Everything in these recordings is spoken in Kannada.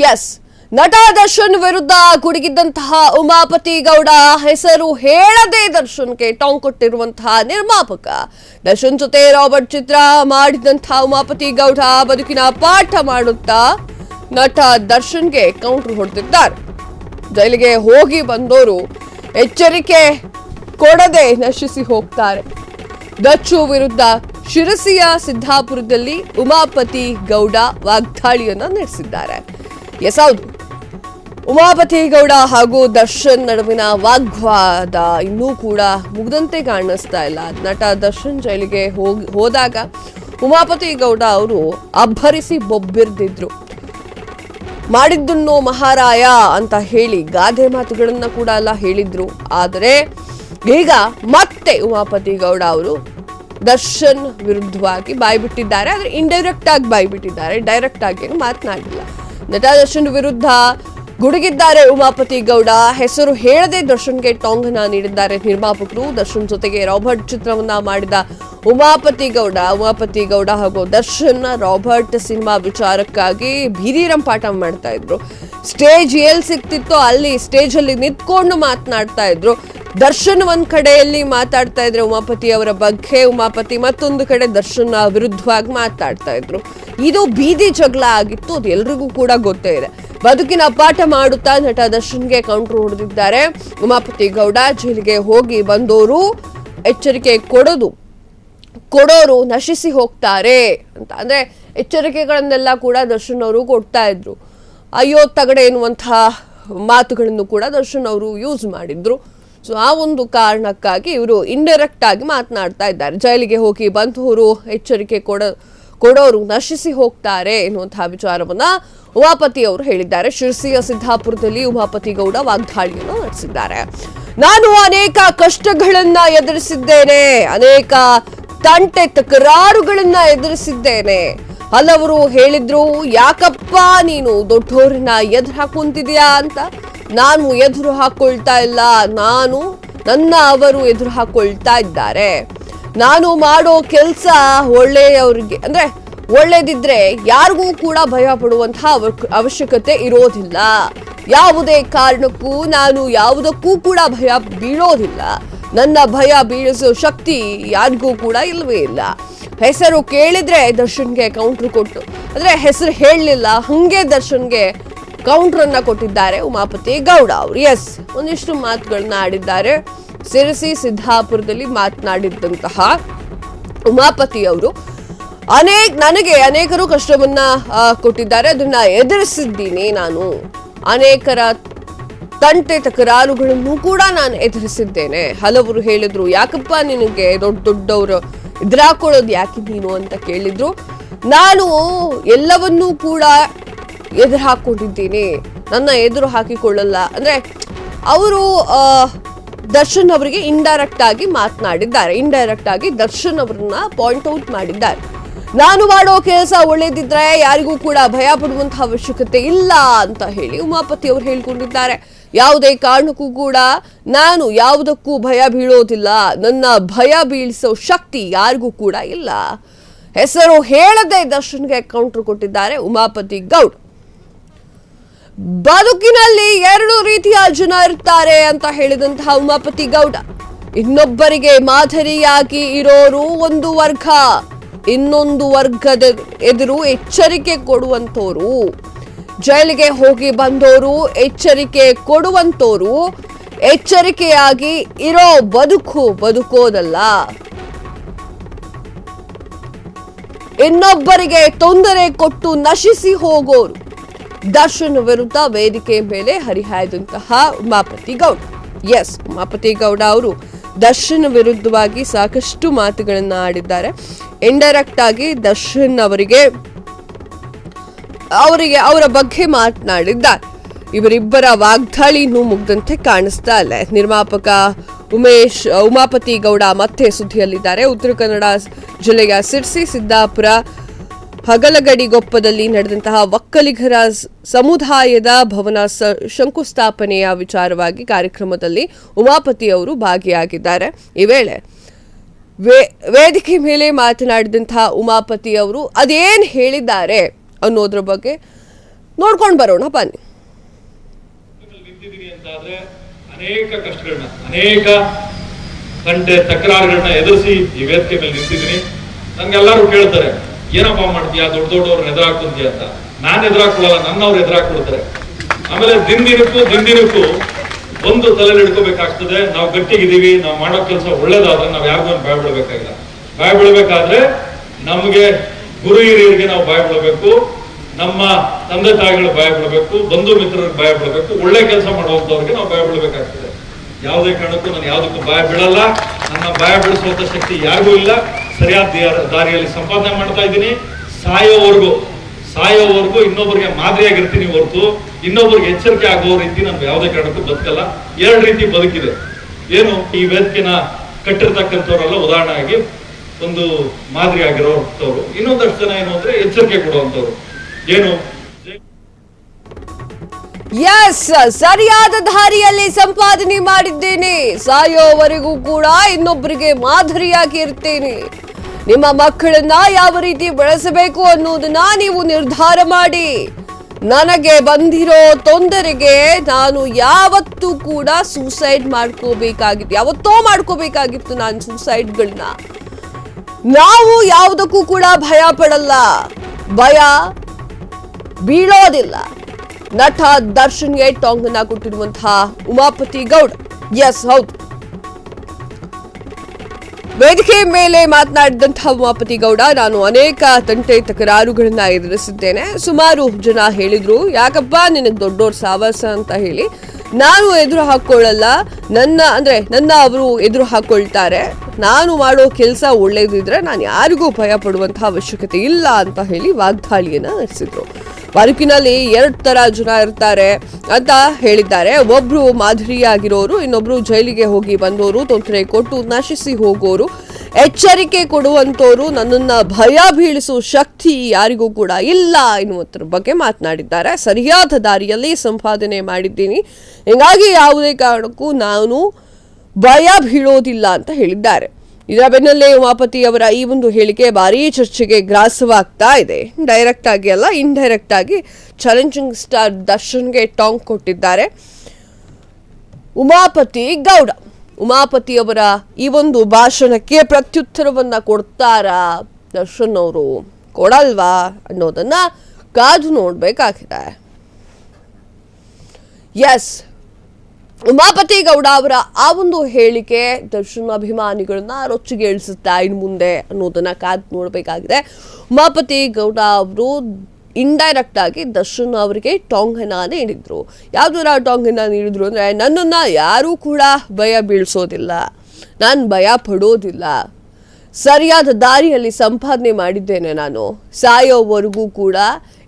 ಎಸ್, ನಟ ದರ್ಶನ್ ವಿರುದ್ಧ ಗುಡುಗಿದ್ದಂತಹ ಉಮಾಪತಿ ಗೌಡ ಹೆಸರು ಹೇಳದೆ ದರ್ಶನ್ಗೆ ಟಾಂಗ್ ಕೊಟ್ಟಿರುವಂತಹ ನಿರ್ಮಾಪಕ ದರ್ಶನ್ ಜೊತೆ ರಾಬರ್ಟ್ ಚಿತ್ರ ಮಾಡಿದಂತಹ ಉಮಾಪತಿ ಗೌಡ ಬದುಕಿನ ಪಾಠ ಮಾಡುತ್ತಾ ನಟ ದರ್ಶನ್ಗೆ ಕೌಂಟರ್ ಹೊಡೆದಿದ್ದಾರೆ. ಜೈಲಿಗೆ ಹೋಗಿ ಬಂದವರು ಎಚ್ಚರಿಕೆ ಕೊಡದೆ ನಶಿಸಿ ಹೋಗ್ತಾರೆ. ದಚ್ಚು ವಿರುದ್ಧ ಶಿರಸಿಯ ಸಿದ್ದಾಪುರದಲ್ಲಿ ಉಮಾಪತಿ ಗೌಡ ವಾಗ್ದಾಳಿಯನ್ನ ನಡೆಸಿದ್ದಾರೆ. ಎಸ್, ಹೌದು, ಉಮಾಪತಿ ಗೌಡ ಹಾಗೂ ದರ್ಶನ್ ನಡುವಿನ ವಾಗ್ವಾದ ಇನ್ನೂ ಕೂಡ ಮುಗ್ದಂತೆ ಕಾಣಿಸ್ತಾ ಇಲ್ಲ. ನಟ ದರ್ಶನ್ ಜೈಲಿಗೆ ಹೋದಾಗ ಉಮಾಪತಿ ಗೌಡ ಅವರು ಅಬ್ಬರಿಸಿ ಬೊಬ್ಬಿರ್ದಿದ್ರು. ಮಾಡಿದ್ದನ್ನು ಮಹಾರಾಯ ಅಂತ ಹೇಳಿ ಗಾದೆ ಮಾತುಗಳನ್ನ ಕೂಡ ಎಲ್ಲ ಹೇಳಿದ್ರು. ಆದರೆ ಈಗ ಮತ್ತೆ ಉಮಾಪತಿ ಗೌಡ ಅವರು ದರ್ಶನ್ ವಿರುದ್ಧವಾಗಿ ಬಾಯ್ಬಿಟ್ಟಿದ್ದಾರೆ. ಆದ್ರೆ ಇಂಡೈರೆಕ್ಟ್ ಆಗಿ ಬಾಯ್ಬಿಟ್ಟಿದ್ದಾರೆ, ಡೈರೆಕ್ಟ್ ಆಗಿ ಏನು ಮಾತನಾಡಿಲ್ಲ. ನಟ ದರ್ಶನ್ ವಿರುದ್ಧ ಗುಡುಗಿದ್ದಾರೆ ಉಮಾಪತಿ ಗೌಡ. ಹೆಸರು ಹೇಳದೆ ದರ್ಶನ್ಗೆ ಟಾಂಗ್ ಅನ್ನ ನೀಡಿದ್ದಾರೆ ನಿರ್ಮಾಪಕರು. ದರ್ಶನ್ ಜೊತೆಗೆ ರಾಬರ್ಟ್ ಚಿತ್ರವನ್ನ ಮಾಡಿದ ಉಮಾಪತಿ ಗೌಡ ಹಾಗೂ ದರ್ಶನ್ ರಾಬರ್ಟ್ ಸಿನಿಮಾ ವಿಚಾರಕ್ಕಾಗಿ ಬೀದಿ ರಂಪಾಟ ಮಾಡ್ತಾ ಇದ್ರು. ಸ್ಟೇಜ್ ಎಲ್ಲಿ ಸಿಕ್ತಿತ್ತೋ ಅಲ್ಲಿ ಸ್ಟೇಜ್ ಅಲ್ಲಿ ನಿಂತ್ಕೊಂಡು ಮಾತನಾಡ್ತಾ ಇದ್ರು. ದರ್ಶನ್ ಒಂದ್ ಕಡೆಯಲ್ಲಿ ಮಾತಾಡ್ತಾ ಇದ್ರೆ ಉಮಾಪತಿ ಅವರ ಬಗ್ಗೆ, ಉಮಾಪತಿ ಮತ್ತೊಂದು ಕಡೆ ದರ್ಶನ್ ವಿರುದ್ಧವಾಗಿ ಮಾತಾಡ್ತಾ ಇದ್ರು. ಇದು ಬೀದಿ ಜಗಳ ಆಗಿತ್ತು, ಅದು ಎಲ್ರಿಗೂ ಕೂಡ ಗೊತ್ತೇ ಇದೆ. ಬದುಕಿನ ಪಾಠ ಮಾಡುತ್ತಾ ನಟ ದರ್ಶನ್ಗೆ ಕೌಂಟರ್ ಹೊಡೆದಿದ್ದಾರೆ ಉಮಾಪತಿ ಗೌಡ. ಜೈಲಿಗೆ ಹೋಗಿ ಬಂದವರು ಎಚ್ಚರಿಕೆ ಕೊಡೋರು ನಶಿಸಿ ಹೋಗ್ತಾರೆ ಅಂತ, ಅಂದ್ರೆ ಎಚ್ಚರಿಕೆಗಳನ್ನೆಲ್ಲ ಕೂಡ ದರ್ಶನ್ ಅವರು ಕೊಡ್ತಾ ಇದ್ರು. ಅಯ್ಯೋ ತಗಡೆ ಎನ್ನುವಂತಹ ಮಾತುಗಳನ್ನು ಕೂಡ ದರ್ಶನ್ ಅವರು ಯೂಸ್ ಮಾಡಿದ್ರು. ಸೊ ಆ ಒಂದು ಕಾರಣಕ್ಕಾಗಿ ಇವರು ಇಂಡೈರೆಕ್ಟ್ ಆಗಿ ಮಾತನಾಡ್ತಾ ಇದ್ದಾರೆ. ಜೈಲಿಗೆ ಹೋಗಿ ಬಂದವರು ಎಚ್ಚರಿಕೆ ಕೊಡೋರು ನಶಿಸಿ ಹೋಗ್ತಾರೆ ಎನ್ನುವಂತಹ ವಿಚಾರವನ್ನ ಉಮಾಪತಿ ಅವರು ಹೇಳಿದ್ದಾರೆ. ಶಿರಸಿಯ ಸಿದ್ದಾಪುರದಲ್ಲಿ ಉಮಾಪತಿ ಗೌಡ ವಾಗ್ದಾಳಿಯನ್ನು ನಡೆಸಿದ್ದಾರೆ. ನಾನು ಅನೇಕ ಕಷ್ಟಗಳನ್ನ ಎದುರಿಸಿದ್ದೇನೆ, ಅನೇಕ ತಂಟೆ ತಕರಾರುಗಳನ್ನ ಎದುರಿಸಿದ್ದೇನೆ. ಹಲವರು ಹೇಳಿದ್ರು, ಯಾಕಪ್ಪ ನೀನು ದೊಡ್ಡೋರನ್ನ ಎದುರು ಹಾಕೊಂತಿದ್ಯಾ ಅಂತ. ನಾನು ಎದುರು ಹಾಕೊಳ್ತಾ ಇಲ್ಲ, ಅವರು ಎದುರು ಹಾಕೊಳ್ತಾ ಇದ್ದಾರೆ. ನಾನು ಮಾಡೋ ಕೆಲಸ ಒಳ್ಳೆಯವರಿಗೆ, ಅಂದ್ರೆ ಒಳ್ಳೇದಿದ್ರೆ ಯಾರಿಗೂ ಕೂಡ ಭಯ ಪಡುವಂತಹ ಅವಶ್ಯಕತೆ ಇರೋದಿಲ್ಲ. ಯಾವುದೇ ಕಾರಣಕ್ಕೂ ನಾನು ಯಾವುದಕ್ಕೂ ಕೂಡ ಭಯ ಬೀಳೋದಿಲ್ಲ. ನನ್ನ ಭಯ ಬೀಳಿಸೋ ಶಕ್ತಿ ಯಾರಿಗೂ ಕೂಡ ಇಲ್ವೇ ಇಲ್ಲ. ಹೆಸರು ಕೇಳಿದ್ರೆ ದರ್ಶನ್ಗೆ ಕೌಂಟರ್ ಕೊಟ್ಟು, ಅಂದ್ರೆ ಹೆಸರು ಹೇಳಲಿಲ್ಲ, ಹಂಗೆ ದರ್ಶನ್ಗೆ ಕೌಂಟರ್ ಅನ್ನ ಕೊಟ್ಟಿದ್ದಾರೆ ಉಮಾಪತಿ ಗೌಡ ಅವರು. ಎಸ್, ಒಂದಿಷ್ಟು ಮಾತುಗಳನ್ನ ಆಡಿದ್ದಾರೆ. ಶಿರಸಿ ಸಿದ್ದಾಪುರದಲ್ಲಿ ಮಾತನಾಡಿದಂತಹ ಉಮಾಪತಿ ಅವರು ನನಗೆ ಅನೇಕರು ಕಷ್ಟವನ್ನ ಕೊಟ್ಟಿದ್ದಾರೆ, ಅದನ್ನ ಎದುರಿಸಿದ್ದೀನಿ. ನಾನು ಅನೇಕರ ತಂಟೆ ತಕರಾರುಗಳನ್ನು ಕೂಡ ನಾನು ಎದುರಿಸಿದ್ದೇನೆ. ಹಲವರು ಹೇಳಿದ್ರು, ಯಾಕಪ್ಪ ನಿನಗೆ ದೊಡ್ಡವರು ಎದುರಾಕೊಳ್ಳೋದು ಯಾಕೆ ನೀನು ಅಂತ ಕೇಳಿದ್ರು. ನಾನು ಎಲ್ಲವನ್ನೂ ಕೂಡ ಎದುರು ಹಾಕೊಂಡಿದ್ದೀನಿ, ನನ್ನ ಎದುರು ಹಾಕಿಕೊಳ್ಳಲ್ಲ. ಅಂದ್ರೆ ಅವರು ದರ್ಶನ್ ಅವರಿಗೆ ಇಂಡೈರೆಕ್ಟ್ ಆಗಿ ಮಾತನಾಡಿದ್ದಾರೆ. ಇಂಡೈರೆಕ್ಟ್ ಆಗಿ ದರ್ಶನ್ ಅವರನ್ನ ಪಾಯಿಂಟ್ ಔಟ್ ಮಾಡಿದ್ದಾರೆ. ನಾನು ಮಾಡೋ ಕೆಲಸ ಒಳ್ಳೇದಿದ್ರೆ ಯಾರಿಗೂ ಕೂಡ ಭಯ ಪಡುವಂತಹ ಅವಶ್ಯಕತೆ ಇಲ್ಲ ಅಂತ ಹೇಳಿ ಉಮಾಪತಿ ಅವರು ಹೇಳ್ಕೊಂಡಿದ್ದಾರೆ. ಯಾವುದೇ ಕಾರಣಕ್ಕೂ ಕೂಡ ನಾನು ಯಾವುದಕ್ಕೂ ಭಯ ಬೀಳೋದಿಲ್ಲ, ನನ್ನ ಭಯ ಬೀಳಿಸೋ ಶಕ್ತಿ ಯಾರಿಗೂ ಕೂಡ ಇಲ್ಲ. ಹೆಸರು ಹೇಳದೆ ದರ್ಶನ್ಗೆ ಕೌಂಟರ್ ಕೊಟ್ಟಿದ್ದಾರೆ ಉಮಾಪತಿ ಗೌಡ್. ಬದುಕಿನಲ್ಲಿ ಎರಡು ರೀತಿಯ ಜನ ಇರ್ತಾರೆ ಅಂತ ಹೇಳಿದಂತಹ ಉಮಾಪತಿ ಗೌಡ, ಇನ್ನೊಬ್ಬರಿಗೆ ಮಾದರಿಯಾಗಿ ಇರೋರು ಒಂದು ವರ್ಗ, ಇನ್ನೊಂದು ವರ್ಗದ ಎದುರು ಎಚ್ಚರಿಕೆ ಕೊಡುವಂತೋರು. ಜೈಲಿಗೆ ಹೋಗಿ ಬಂದವರು ಎಚ್ಚರಿಕೆ ಕೊಡುವಂತೋರು. ಎಚ್ಚರಿಕೆಯಾಗಿ ಇರೋ ಬದುಕೋದಲ್ಲ, ಇನ್ನೊಬ್ಬರಿಗೆ ತೊಂದರೆ ಕೊಟ್ಟು ನಶಿಸಿ ಹೋಗೋರು. ದರ್ಶನ್ ವಿರುದ್ಧ ವೇದಿಕೆ ಮೇಲೆ ಹರಿಹಾಯ್ದಂತಹ ಉಮಾಪತಿ ಗೌಡ. ಎಸ್, ಉಮಾಪತಿ ಗೌಡ ಅವರು ದರ್ಶನ್ ವಿರುದ್ಧವಾಗಿ ಸಾಕಷ್ಟು ಮಾತುಗಳನ್ನ ಆಡಿದ್ದಾರೆ. ಇಂಡೈರೆಕ್ಟ್ ಆಗಿ ದರ್ಶನ್ ಅವರ ಬಗ್ಗೆ ಮಾತನಾಡಿದ್ದಾರೆ. ಇವರಿಬ್ಬರ ವಾಗ್ದಾಳಿ ಇನ್ನೂ ಮುಗ್ದಂತೆ ಕಾಣಿಸ್ತಾ ಇಲ್ಲ. ನಿರ್ಮಾಪಕ ಉಮಾಪತಿ ಗೌಡ ಮತ್ತೆ ಸುದ್ದಿಯಲ್ಲಿದ್ದಾರೆ. ಉತ್ತರ ಕನ್ನಡ ಜಿಲ್ಲೆಯ ಸಿರ್ಸಿ ಸಿದ್ದಾಪುರ ಹಗಲಗಡಿಗೊಪ್ಪದಲ್ಲಿ ನಡೆದಂತಹ ಒಕ್ಕಲಿಗರ ಸಮುದಾಯದ ಭವನ ಶಂಕುಸ್ಥಾಪನೆಯ ವಿಚಾರವಾಗಿ ಕಾರ್ಯಕ್ರಮದಲ್ಲಿ ಉಮಾಪತಿ ಅವರು ಭಾಗಿಯಾಗಿದ್ದಾರೆ. ಈ ವೇಳೆ ವೇದಿಕೆ ಮೇಲೆ ಮಾತನಾಡಿದಂತಹ ಉಮಾಪತಿ ಅವರು ಅದೇನ್ ಹೇಳಿದ್ದಾರೆ ಅನ್ನೋದ್ರ ಬಗ್ಗೆ ನೋಡ್ಕೊಂಡು ಬರೋಣ ಬನ್ನಿ. ನಿಂತಿದ್ದೀನಿ ಅಂತಾದ್ರೆ ಅನೇಕ ಕಷ್ಟಗಳನ್ನ, ಅನೇಕ ಗಂಟೆ ತಕರಾರುಗಳನ್ನ ಎದುರಿಸಿ ಈ ವೇದಿಕೆ ಮೇಲೆ ನಿಂತಿದ್ದೀನಿ. ನನ್ಗೆಲ್ಲರೂ ಕೇಳ್ತಾರೆ, ಏನಪ್ಪಾ ಮಾಡ್ತೀಯಾ, ದೊಡ್ಡ ದೊಡ್ಡವ್ರನ್ನ ಎದುರಾಕೊಂತೀಯ ಅಂತ. ನಾನು ಎದುರಾಕೊಳ್ಳಲ್ಲ, ನನ್ನವ್ರು ಎದುರಾಕೊಡ್ತಾರೆ. ಆಮೇಲೆ ದಿನದಿನಕ್ಕೂ ಒಂದು ತಲೆಯಲ್ಲಿ ಹಿಡ್ಕೋಬೇಕಾಗ್ತದೆ. ನಾವು ಗಟ್ಟಿಗಿದ್ದೀವಿ, ನಾವು ಮಾಡೋ ಕೆಲಸ ಒಳ್ಳೇದಾದ್ರೆ ನಾವು ಯಾರಿಗೂ ಭಯ ಬೀಳಬೇಕಾಗಿಲ್ಲ. ಭಯ ಬೀಳಬೇಕಾದ್ರೆ ನಮಗೆ ಗುರು ಹಿರಿಯರಿಗೆ ನಾವು ಭಯ ಬೀಳಬೇಕು, ನಮ್ಮ ತಂದೆ ತಾಯಿಗಳು ಭಯ ಬೀಳಬೇಕು, ಬಂಧು ಮಿತ್ರರಿಗೆ ಭಯ ಬೀಳಬೇಕು, ಒಳ್ಳೆ ಕೆಲಸ ಮಾಡುವಂತವ್ರಿಗೆ ನಾವು ಭಯ ಬೀಳಬೇಕಾಗ್ತದೆ. ಯಾವುದೇ ಕಾರಣಕ್ಕೂ ನಾನು ಯಾವುದಕ್ಕೂ ಭಯ ಬೀಳಲ್ಲ. ನನ್ನ ಭಯ ಬೀಳಿಸುವಂತ ಶಕ್ತಿ ಯಾರಿಗೂ ಇಲ್ಲ. ಸರಿಯಾದ ದಾರಿಯಲ್ಲಿ ಸಂಪಾದನೆ ಮಾಡ್ತಾ ಇದ್ದೀನಿ. ಸಾಯೋವರೆಗೂ ಇನ್ನೊಬ್ಬರಿಗೆ ಮಾದರಿಯಾಗಿರ್ತೀನಿ ಹೊರತು ಇನ್ನೊಬ್ಬರಿಗೆ ಎಚ್ಚರಿಕೆ ಆಗೋ ರೀತಿ ನಾನು ಯಾವುದೇ ಕಾರಣಕ್ಕೂ ಬದುಕಲ್ಲ. ಎರಡು ರೀತಿ ಬದುಕಿದೆ. ಏನು, ಈ ವೇದಿಕೆನ ಕಟ್ಟಿರ್ತಕ್ಕಂಥವ್ರೆಲ್ಲ ಉದಾಹರಣೆಯಾಗಿ ಒಂದು ಮಾದರಿ ಆಗಿರೋಂಥವ್ರು. ಇನ್ನೊಂದಷ್ಟು ಜನ ಏನು ಅಂದ್ರೆ ಎಚ್ಚರಿಕೆ ಕೊಡುವಂಥವ್ರು. ಏನು, ಎಸ್, ಸರಿಯಾದ ದಾರಿಯಲ್ಲಿ ಸಂಪಾದನೆ ಮಾಡಿದ್ದೇನೆ, ಸಾಯೋವರೆಗೂ ಕೂಡ ಇನ್ನೊಬ್ಬರಿಗೆ ಮಾದರಿಯಾಗಿ ಇರ್ತೇನೆ. ನಿಮ್ಮ ಮಕ್ಕಳನ್ನ ಯಾವ ರೀತಿ ಬೆಳೆಸಬೇಕು ಅನ್ನೋದನ್ನ ನೀವು ನಿರ್ಧಾರ ಮಾಡಿ. ನನಗೆ ಬಂದಿರೋ ತೊಂದರೆಗೆ ನಾನು ಯಾವತ್ತೂ ಕೂಡ ಸೂಸೈಡ್ ಯಾವತ್ತೋ ಮಾಡ್ಕೋಬೇಕಾಗಿತ್ತು ನಾನು ಸೂಸೈಡ್ಗಳನ್ನ. ನಾವು ಯಾವುದಕ್ಕೂ ಕೂಡ ಭಯ ಪಡಲ್ಲ, ಭಯ ಬೀಳೋದಿಲ್ಲ. ನಟ ದರ್ಶನ್ಗೆ ಟಾಂಗ್ ಅನ್ನ ಕೊಟ್ಟಿರುವಂತಹ ಉಮಾಪತಿ ಗೌಡ. ಎಸ್, ಹೌದು, ವೇದಿಕೆ ಮೇಲೆ ಮಾತನಾಡಿದಂತಹ ಉಮಾಪತಿ ಗೌಡ, ನಾನು ಅನೇಕ ತಂಟೆ ತಕರಾರುಗಳನ್ನ ಎದುರಿಸಿದ್ದೇನೆ. ಸುಮಾರು ಜನ ಹೇಳಿದ್ರು, ಯಾಕಪ್ಪ ನಿನಗೆ ದೊಡ್ಡೋರ್ ಸಾವಾಸ ಅಂತ ಹೇಳಿ. ನಾನು ಎದುರು ಹಾಕೊಳ್ಳಲ್ಲ, ನನ್ನ ಅವರು ಎದುರು ಹಾಕೊಳ್ತಾರೆ. ನಾನು ಮಾಡೋ ಕೆಲಸ ಒಳ್ಳೇದಿದ್ರೆ ನಾನು ಯಾರಿಗೂ ಭಯ ಪಡುವಂತಹ ಅವಶ್ಯಕತೆ ಇಲ್ಲ ಅಂತ ಹೇಳಿ ವಾಗ್ದಾಳಿಯನ್ನ ನಡೆಸಿದ್ರು. ಬದುಕಿನಲ್ಲಿ 2 ತರ ಜನ ಇರ್ತಾರೆ ಅಂತ ಹೇಳಿದ್ದಾರೆ. ಒಬ್ರು ಮಾದರಿಯಾಗಿರೋರು, ಇನ್ನೊಬ್ರು ಜೈಲಿಗೆ ಹೋಗಿ ಬಂದವರು, ತೊಂದರೆ ಕೊಟ್ಟು ನಶಿಸಿ ಹೋಗೋರು, ಎಚ್ಚರಿಕೆ ಕೊಡುವಂತವರು. ನನ್ನನ್ನ ಭಯ ಬೀಳಿಸುವ ಶಕ್ತಿ ಯಾರಿಗೂ ಕೂಡ ಇಲ್ಲ ಎನ್ನುವುದರ ಬಗ್ಗೆ ಮಾತನಾಡಿದ್ದಾರೆ. ಸರಿಯಾದ ದಾರಿಯಲ್ಲಿ ಸಂಪಾದನೆ ಮಾಡಿದ್ದೀನಿ, ಹೀಗಾಗಿ ಯಾವುದೇ ಕಾರಣಕ್ಕೂ ನಾನು ಭಯ ಬೀಳೋದಿಲ್ಲ ಅಂತ ಹೇಳಿದ್ದಾರೆ. ಇದರ ಬೆನ್ನಲ್ಲೇ ಉಮಾಪತಿ ಅವರ ಈ ಒಂದು ಹೇಳಿಕೆ ಭಾರೀ ಚರ್ಚೆಗೆ ಗ್ರಾಸವಾಗ್ತಾ ಇದೆ. ಡೈರೆಕ್ಟ್ ಆಗಿ ಅಲ್ಲ, ಇಂಡೈರೆಕ್ಟ್ ಆಗಿ ಚಾಲೆಂಜಿಂಗ್ ಸ್ಟಾರ್ ದರ್ಶನ್ಗೆ ಟಾಂಗ್ ಕೊಟ್ಟಿದ್ದಾರೆ ಉಮಾಪತಿ ಗೌಡ. ಉಮಾಪತಿ ಅವರ ಈ ಒಂದು ಭಾಷಣಕ್ಕೆ ಪ್ರತ್ಯುತ್ತರವನ್ನ ಕೊಡ್ತಾರಾ ದರ್ಶನ್ ಅವರು, ಕೊಡಲ್ವಾ ಅನ್ನೋದನ್ನ ಕಾದು ನೋಡ್ಬೇಕಾಗಿದೆ. ಎಸ್, ಉಮಾಪತಿ ಗೌಡ ಅವರ ಆ ಒಂದು ಹೇಳಿಕೆ ದರ್ಶನ್ ಅಭಿಮಾನಿಗಳನ್ನ ರೊಚ್ಚಿಗೆ ಇಳಿಸುತ್ತಾ ಇನ್ನು ಮುಂದೆ ಅನ್ನೋದನ್ನ ಕಾದು ನೋಡಬೇಕಾಗಿದೆ. ಉಮಾಪತಿ ಗೌಡ ಅವರು ಇಂಡೈರೆಕ್ಟ್ ಆಗಿ ದರ್ಶನ್ ಅವರಿಗೆ ಟಾಂಗ್ ಅನ್ನ ನೀಡಿದ್ರು. ಯಾವ್ದರ ಟಾಂಗ್ ಅನ್ನ ನೀಡಿದ್ರು ಅಂದ್ರೆ, ನನ್ನನ್ನ ಯಾರೂ ಕೂಡ ಭಯ ಬೀಳಿಸೋದಿಲ್ಲ, ನಾನು ಭಯ ಪಡೋದಿಲ್ಲ, ಸರಿಯಾದ ದಾರಿಯಲ್ಲಿ ಸಂಪಾದನೆ ಮಾಡಿದ್ದೇನೆ, ನಾನು ಸಾಯೋವರೆಗೂ ಕೂಡ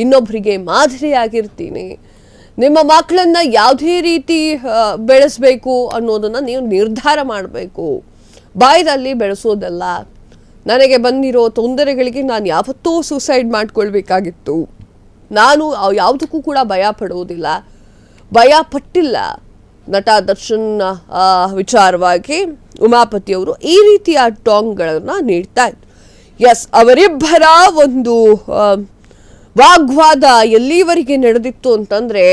ಇನ್ನೊಬ್ಬರಿಗೆ ಮಾದರಿಯಾಗಿರ್ತೀನಿ. ನಿಮ್ಮ ಮಕ್ಕಳನ್ನ ಯಾವುದೇ ರೀತಿ ಬೆಳೆಸಬೇಕು ಅನ್ನೋದನ್ನ ನೀವು ನಿರ್ಧಾರ ಮಾಡಬೇಕು, ಬಾಯದಲ್ಲಿ ಬೆಳೆಸೋದಲ್ಲ. ನನಗೆ ಬಂದಿರೋ ತೊಂದರೆಗಳಿಗೆ ನಾನು ಯಾವತ್ತೂ ಸೂಸೈಡ್ ಮಾಡ್ಕೊಳ್ಬೇಕಾಗಿತ್ತು. ನಾನು ಯಾವುದಕ್ಕೂ ಕೂಡ ಭಯ ಪಡೋದಿಲ್ಲ, ಭಯ ಪಟ್ಟಿಲ್ಲ. ನಟ ದರ್ಶನ್ ವಿಚಾರವಾಗಿ ಉಮಾಪತಿಯವರು ಈ ರೀತಿಯ ಟಾಂಗ್ಗಳನ್ನು ನೀಡ್ತಾ ಇದ್ರು. ಎಸ್, ಅವರಿಬ್ಬರ ಒಂದು ವಾಗ್ವಾದ ಎಲ್ಲಿವರೆಗೆ ನಡೆದಿತ್ತು ಅಂತಂದ್ರೆ,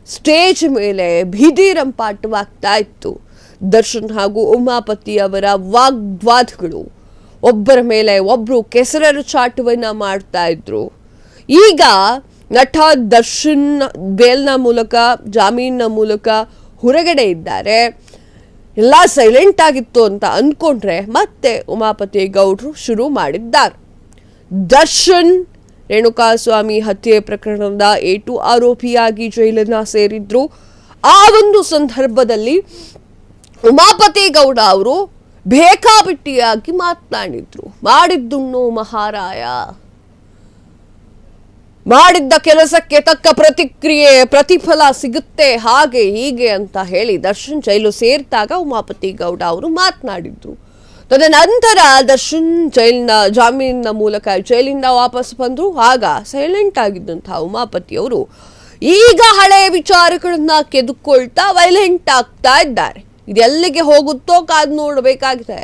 ಸ್ಟೇಜ್ ಮೇಲೆ ಬೀದಿ ರಂಪಾಟವಾಗ್ತಾ ಇತ್ತು. ದರ್ಶನ್ ಹಾಗೂ ಉಮಾಪತಿ ಅವರ ವಾಗ್ವಾದಗಳು, ಒಬ್ಬರ ಮೇಲೆ ಒಬ್ರು ಕೆಸರರ ಚಾಟವನ್ನ ಮಾಡ್ತಾ ಇದ್ರು. ಈಗ ನಟ ದರ್ಶನ್ ಬೇಲ್ನ ಮೂಲಕ, ಜಾಮೀನಿನ ಮೂಲಕ ಹೊರಗಡೆ ಇದ್ದಾರೆ. ಎಲ್ಲ ಸೈಲೆಂಟ್ ಆಗಿತ್ತು ಅಂತ ಅನ್ಕೊಂಡ್ರೆ ಮತ್ತೆ ಉಮಾಪತಿ ಗೌಡ್ರು ಶುರು ಮಾಡಿದ್ದಾರೆ. ದರ್ಶನ್ ರೇಣುಕಾಸ್ವಾಮಿ ಹತ್ಯೆ ಪ್ರಕರಣದ A2 ಆರೋಪಿಯಾಗಿ ಜೈಲನ್ನ ಸೇರಿದ್ರು. ಆ ಒಂದು ಸಂದರ್ಭದಲ್ಲಿ ಉಮಾಪತಿ ಗೌಡ ಅವರು ಬೇಕಾಬಿಟ್ಟಿಯಾಗಿ ಮಾತನಾಡಿದ್ರು. ಮಾಡಿದ್ದುಣ್ಣು ಮಹಾರಾಯ, ಮಾಡಿದ್ದ ಕೆಲಸಕ್ಕೆ ತಕ್ಕ ಪ್ರತಿಫಲ ಸಿಗುತ್ತೆ, ಹಾಗೆ ಹೀಗೆ ಅಂತ ಹೇಳಿ ದರ್ಶನ್ ಜೈಲು ಸೇರಿದಾಗ ಉಮಾಪತಿ ಗೌಡ ಅವರು ಮಾತನಾಡಿದ್ರು. ತದನಂತರ ದರ್ಶನ್ ಜಾಮೀನಿನ ಮೂಲಕ ಜೈಲಿಂದ ವಾಪಸ್ ಬಂದ್ರು. ಆಗ ಸೈಲೆಂಟ್ ಆಗಿದ್ದಂತಹ ಉಮಾಪತಿ ಅವರು ಈಗ ಹಳೆ ವಿಚಾರಗಳನ್ನ ಕೆದಕೊಳ್ತಾ ವೈಲೆಂಟ್ ಆಗ್ತಾ ಇದ್ದಾರೆ. ಇದೆಲ್ಲಿಗೆ ಹೋಗುತ್ತೋ ಕಾದು ನೋಡಬೇಕಾಗಿದೆ.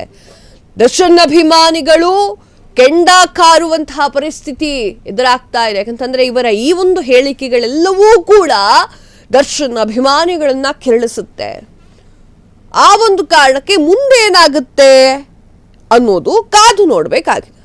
ದರ್ಶನ್ ಅಭಿಮಾನಿಗಳು ಕೆಂಡ ಕಾರುವಂತಹ ಪರಿಸ್ಥಿತಿ ಎದುರಾಗ್ತಾ ಇದೆ. ಯಾಕಂತಂದ್ರೆ ಇವರ ಈ ಒಂದು ಹೇಳಿಕೆಗಳೆಲ್ಲವೂ ಕೂಡ ದರ್ಶನ್ ಅಭಿಮಾನಿಗಳನ್ನ ಕೆರಳಿಸುತ್ತೆ. ಆ ಒಂದು ಕಾರಣಕ್ಕೆ ಮುಂದೆ ಏನಾಗುತ್ತೆ ಅನ್ನೋದು ಕಾದು ನೋಡ್ಬೇಕಾಗಿದೆ.